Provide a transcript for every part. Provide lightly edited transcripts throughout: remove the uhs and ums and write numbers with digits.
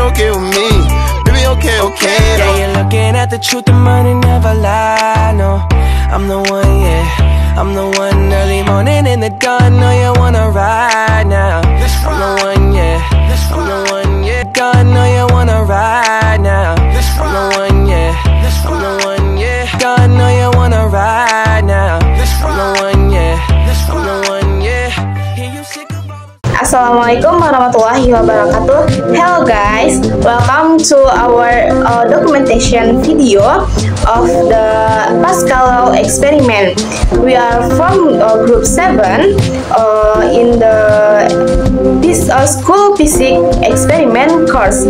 okay with me. Baby, okay, okay. Yeah, you're looking at the truth, the money never lie, no. I'm the one, yeah. I'm the one early morning in the dawn. Know you wanna ride now. I'm the one, yeah. I'm the one, yeah. Dawn, know you wanna ride now. I'm the one, yeah. I'm the one, yeah. Dawn, know you wanna ride now. I'm the one, yeah. I'm the one, yeah. Hear you sick of all the Assalamualaikum warahmatullahi wabarakatuh. Hello guys, welcome to our documentation video of the Pascal Law experiment. We are from group 7 in this school physics experiment course.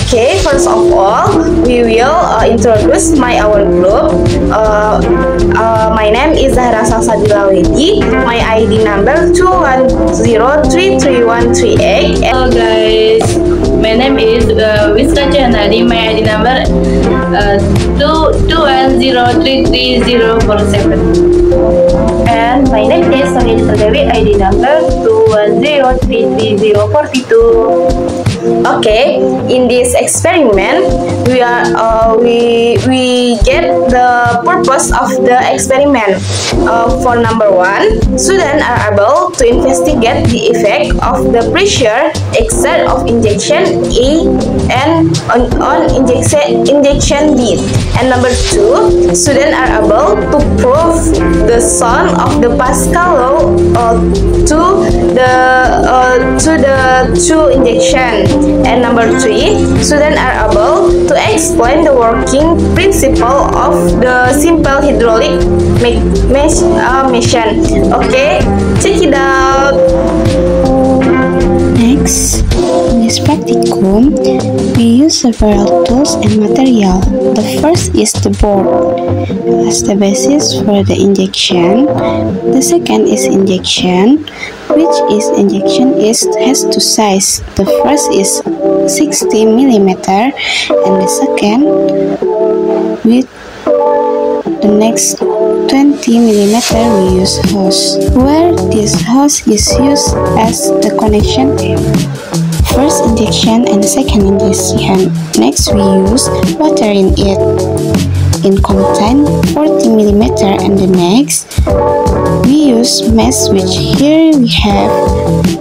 Okay, first of all, we will introduce our group. My name is Zahra Salsabila Wedi. My ID number 2103338. Hello guys, my name is Wiska Chahanadi. My ID number 210333047. And my name is Sonia Perdewi. ID number 210333042. Okay, in this experiment, we get the purpose of the experiment. For number 1, students are able to investigate the effect of the pressure exert of injection A and on injection B. And number 2, students are able to prove the sum of the Pascal law to the two injection. And number 3, students are able to explain the working principle of the simple hydraulic machine. Okay, check it out. Next, in this practicum, we use several tools and material. The first is the board as the basis for the injection. The second is injection, which is injection has two sizes. The first is 60 millimeter, and the second with the next 20 millimeter we use hose, where this hose is used as the connection. First injection and second injection. Next we use water in it. In contain 40 millimeter, and the next we use mesh, which here we have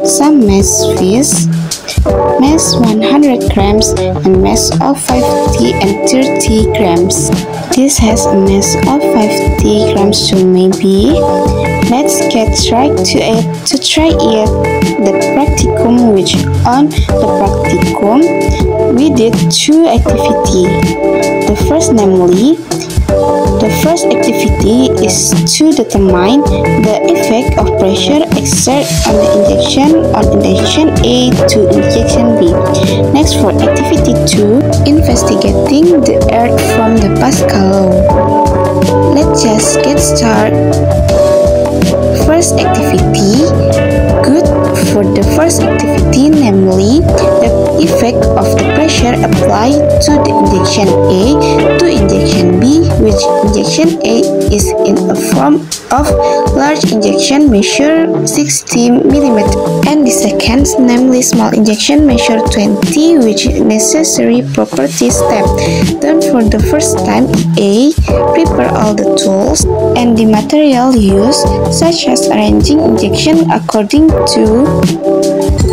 some mesh fish, mesh 100 grams and mesh of 50 and 30 grams. This has a mesh of 50 grams, so maybe let's get right to it. To try it, the practicum, which on the practicum we did 2 activities. The first, namely, the first activity is to determine the effect of pressure exerted on the injection A to injection B. Next, for activity 2, investigating the earth from the Pascal law. Let's just get started. First activity. Good. For the first activity, namely the effect of the pressure applied to the injection A to injection B, which injection A is in a form of large injection measure 60 mm, and the second, namely small injection measure 20, which necessary property step. Then for the first time, A, prepare all the tools and the material used, such as arranging injection according to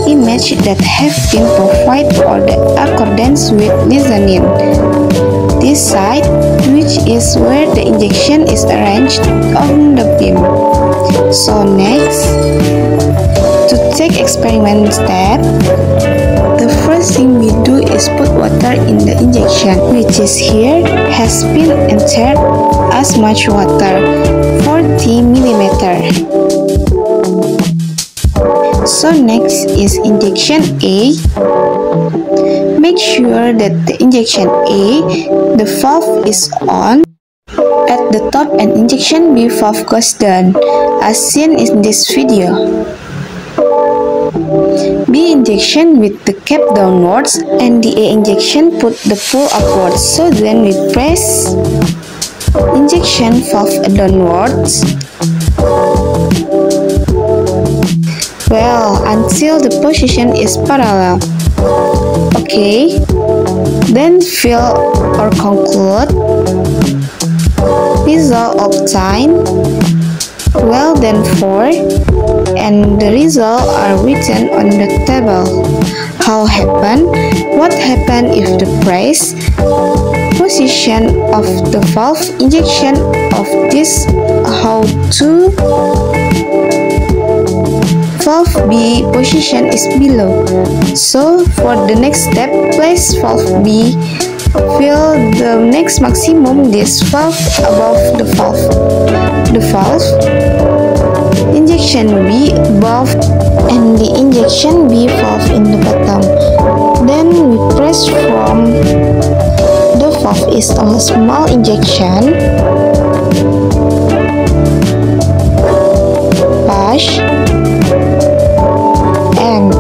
image that have been provided for the accordance with mezzanine. This side, which is where the injection is arranged on the beam. So next, to take experiment step, the first thing we do is put water in the injection, which is here has been entered as much water, 40 millimeter. So next is injection A. Make sure that the injection A, the valve is on at the top, and injection B valve goes down, as seen in this video. B injection with the cap downwards, and the A injection put the pull upwards. So then we press injection valve downwards. Well, until the position is parallel. Okay, then fill or conclude. Result obtained. Well then 4, and the result are written on the table. How happen? What happen if the press, position of the valve, injection of this, how to valve B position is below. So for the next step, place valve B, fill the next maximum this valve above the valve. The valve, injection B above, and the injection B valve in the bottom. Then we press from the valve is a small injection, push, and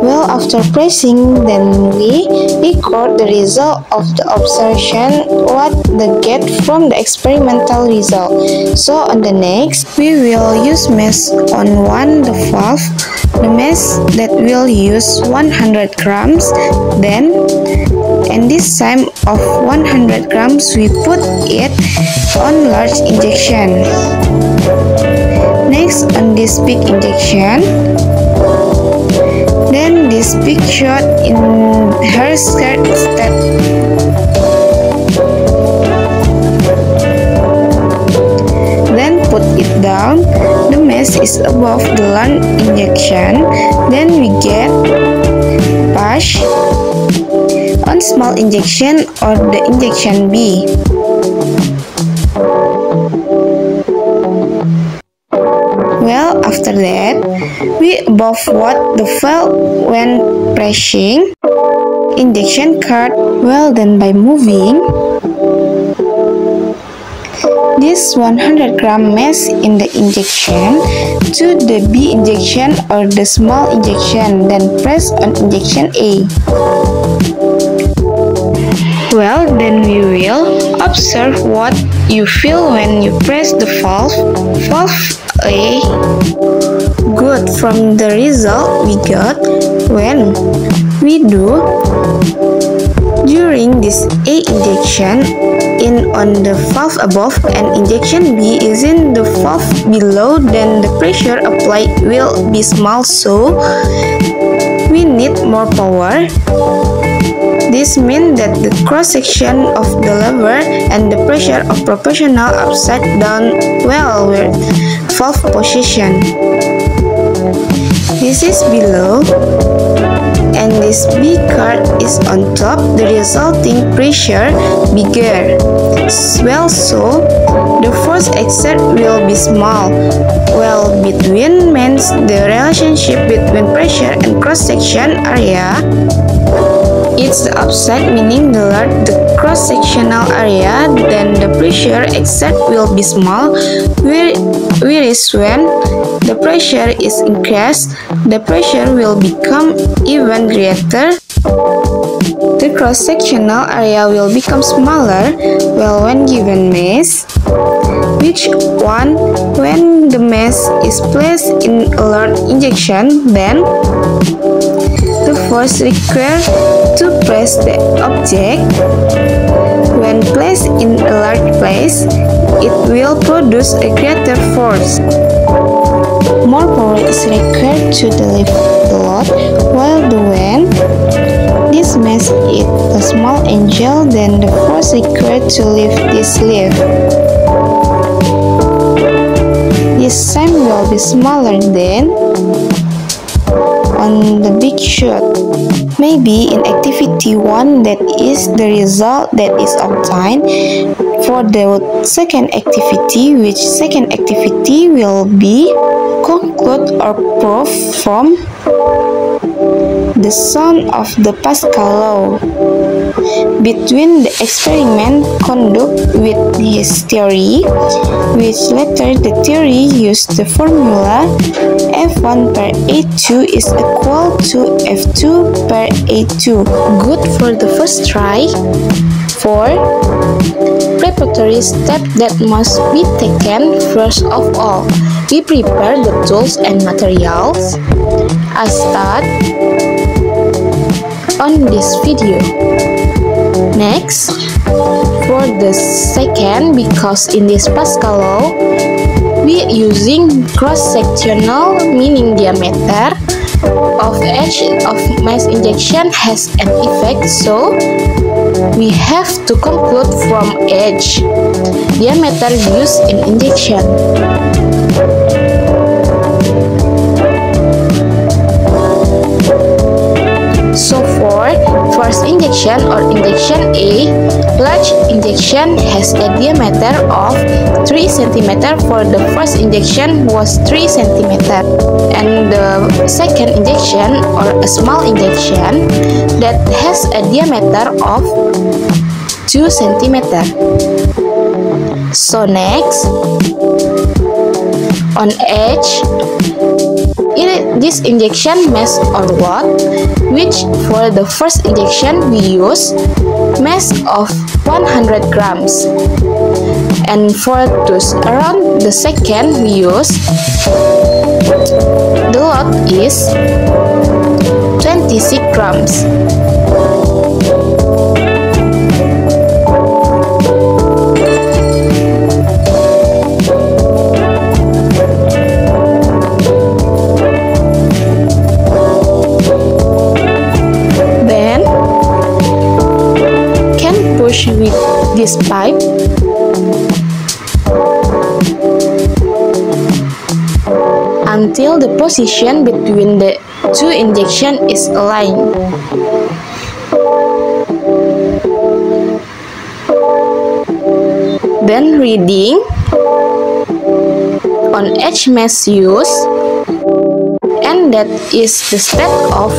well, after pressing, then we record the result of the observation, what the get from the experimental result. So on the next, we will use mesh on the valve. The mesh that will use 100 grams. Then, and this time of 100 grams, we put it on large injection. Next, on this big injection. Then this big shot in her skirt step. Then put it down. The mesh is above the large injection. Then we get push on small injection or the injection B. Well, after that, we above what the valve when pressing injection card. Well, then by moving this 100 gram mesh in the injection to the B injection or the small injection, then press on injection A. Well, then we will observe what you feel when you press the valve A. Good. From the result we got when we do during this A injection in on the valve above and injection B is in the valve below, then the pressure applied will be small, so we need more power. This means that the cross-section of the lever and the pressure are proportional upside down well with valve position. This is below and this B card is on top, the resulting pressure bigger. Well, so the force exerted will be small. Well, between means the relationship between pressure and cross-section area. It's the upside, meaning the larger the cross-sectional area, then the pressure exerted will be small, whereas when the pressure is increased, the pressure will become even greater. The cross-sectional area will become smaller, well, when given mesh, which one when the mesh is placed in a large injection, then the force required to press the object when placed in a large place, it will produce a greater force. More power is required to deliver the load, while when this mesh is a small angle, then the force required to lift this leaf. This time will be smaller than on the big shot. Maybe in activity 1 that is the result that is obtained. For the second activity, which second activity will be conclude or prove from the sum of the Pascal law between the experiment conduct with his theory, which later the theory used the formula F1 per A2 is equal to F2 per A2. Good for the first try. 4. Preparatory step that must be taken. First of all, we prepare the tools and materials as start on this video. Next, for the second, because in this Pascal law, we using cross-sectional, meaning diameter of edge of mass injection has an effect, so we have to conclude from edge diameter used in injection. So for first injection or injection A, large injection has a diameter of 3 cm. For the first injection was 3 cm, and the second injection or a small injection that has a diameter of 2 cm. So next, on edge, this injection mass or what, which for the first injection we use mass of 100 grams, and for those around the second we use the lot is 26 grams. With this pipe, until the position between the two injections is aligned. Then reading on edge mass use, and that is the step of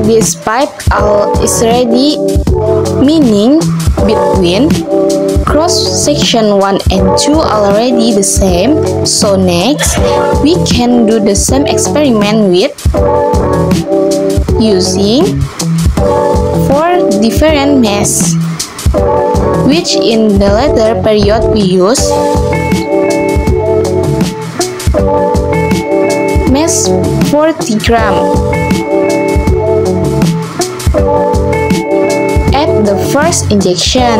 this pipe is ready, meaning between cross section 1 and 2 already the same. So next we can do the same experiment with using 4 different mass, which in the later period we use mass 40 gram. The first injection.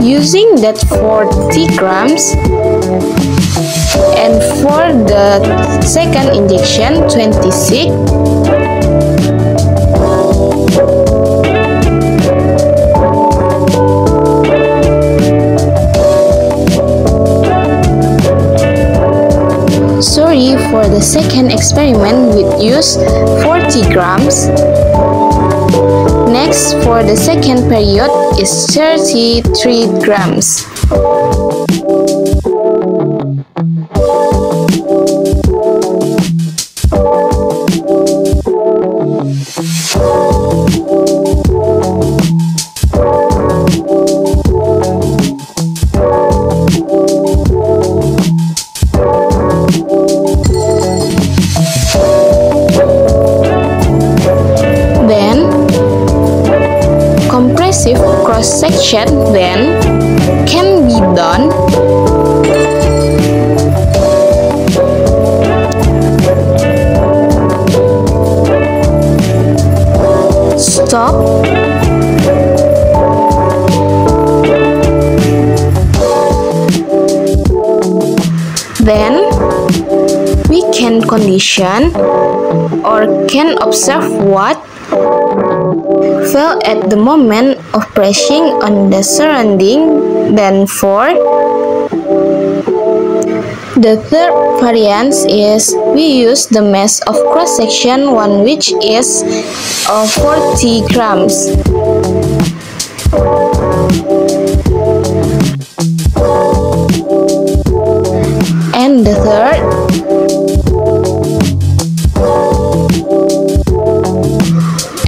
Using that 40 grams, and for the second injection 26. For the second experiment we use 40 grams. Next, for the second period is 33 grams. Cross-section then can be done stop then we can condition or can observe what fell at the moment of pressing on the surrounding. Then for the third variant is we use the mass of cross-section 1, which is 40 grams. And the third,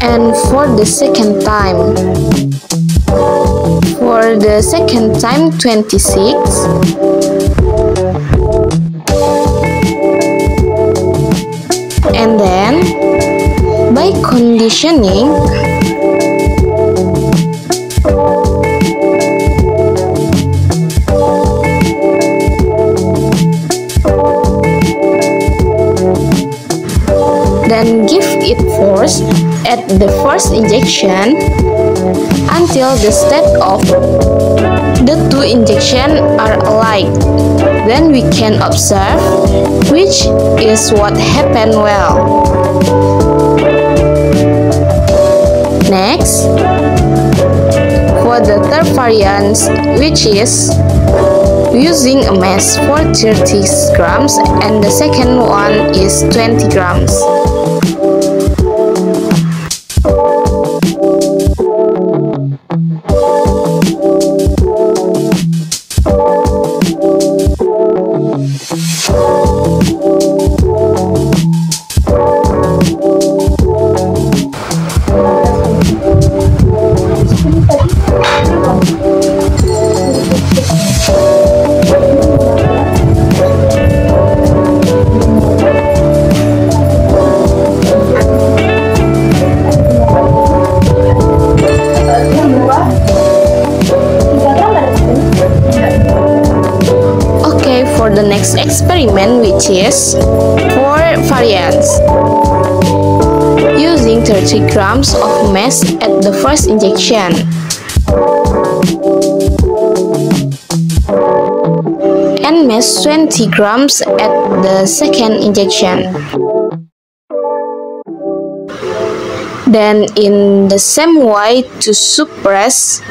and for the second time, 26. conditioning, then give it force at the first injection until the state of the two injections are alike. Then we can observe which is what happened well. Next, for the third variant, which is using a mass for 30 grams and the second one is 20 grams. For the next experiment, which is 4 variants, using 30 grams of mass at the first injection and mass 20 grams at the second injection. Then in the same way to suppress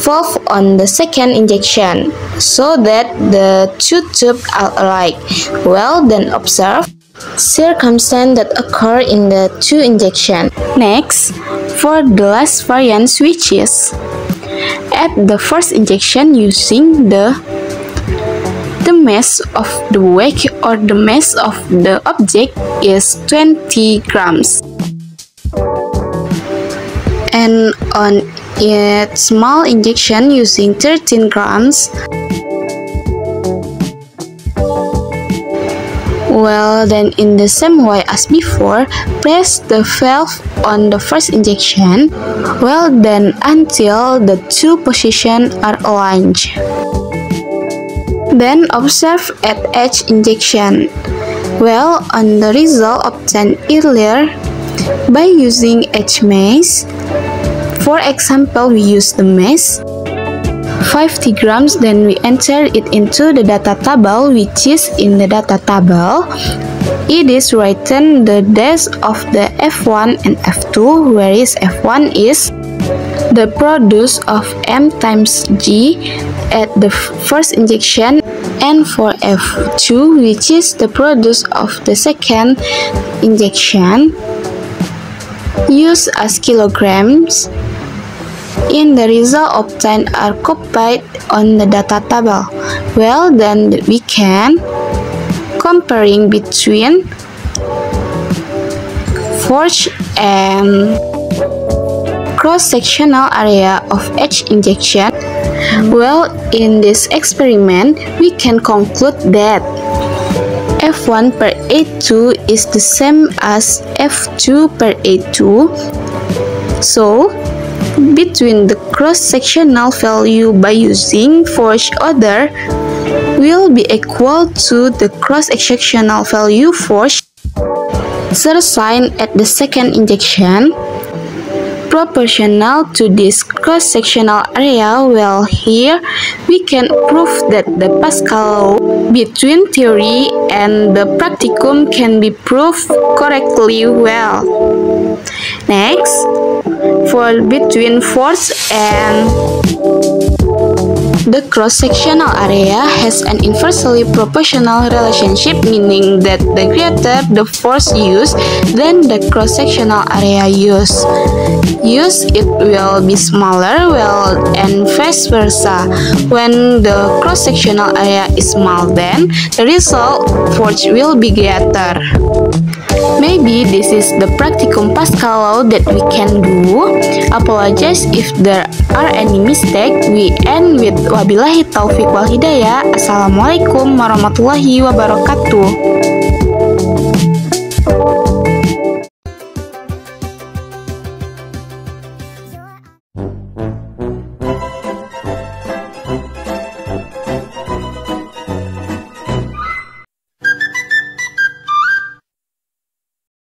valve on the second injection so that the two tubes are alike. Well, then observe circumstances that occur in the two injections. Next, for the last variant, which is at the first injection using the mass of the weight or the mass of the object is 20 grams. And on its small injection using 13 grams. Well, then in the same way as before, press the valve on the first injection. Well, then until the two positions are aligned. Then observe at each injection. Well, on the result obtained earlier by using each mass. For example, we use the mass 50 grams, then we enter it into the data table, which is in the data table. It is written the dash of the F1 and F2, whereas F1 is the produce of M times G at the first injection, and for F2, which is the produce of the second injection, used as kilograms. In the result obtained are copied on the data table. Well, then we can comparing between force and cross-sectional area of each injection. Well, in this experiment, we can conclude that F1 per A2 is the same as F2 per A2. So, between the cross-sectional value by using force order will be equal to the cross-sectional value force assigned at the second injection proportional to this cross-sectional area. Well, here we can prove that the Pascal law between theory and the practicum can be proved correctly. Well, next, for between force and the cross-sectional area has an inversely proportional relationship, meaning that the greater the force used, then the cross-sectional area used, it will be smaller, well, and vice versa. When the cross-sectional area is small, then the result force will be greater. Maybe this is the practicum Pascal law that we can do. Apologize if there are any mistake. We end with wabillahi taufiq wal hidayah. Assalamualaikum warahmatullahi wabarakatuh.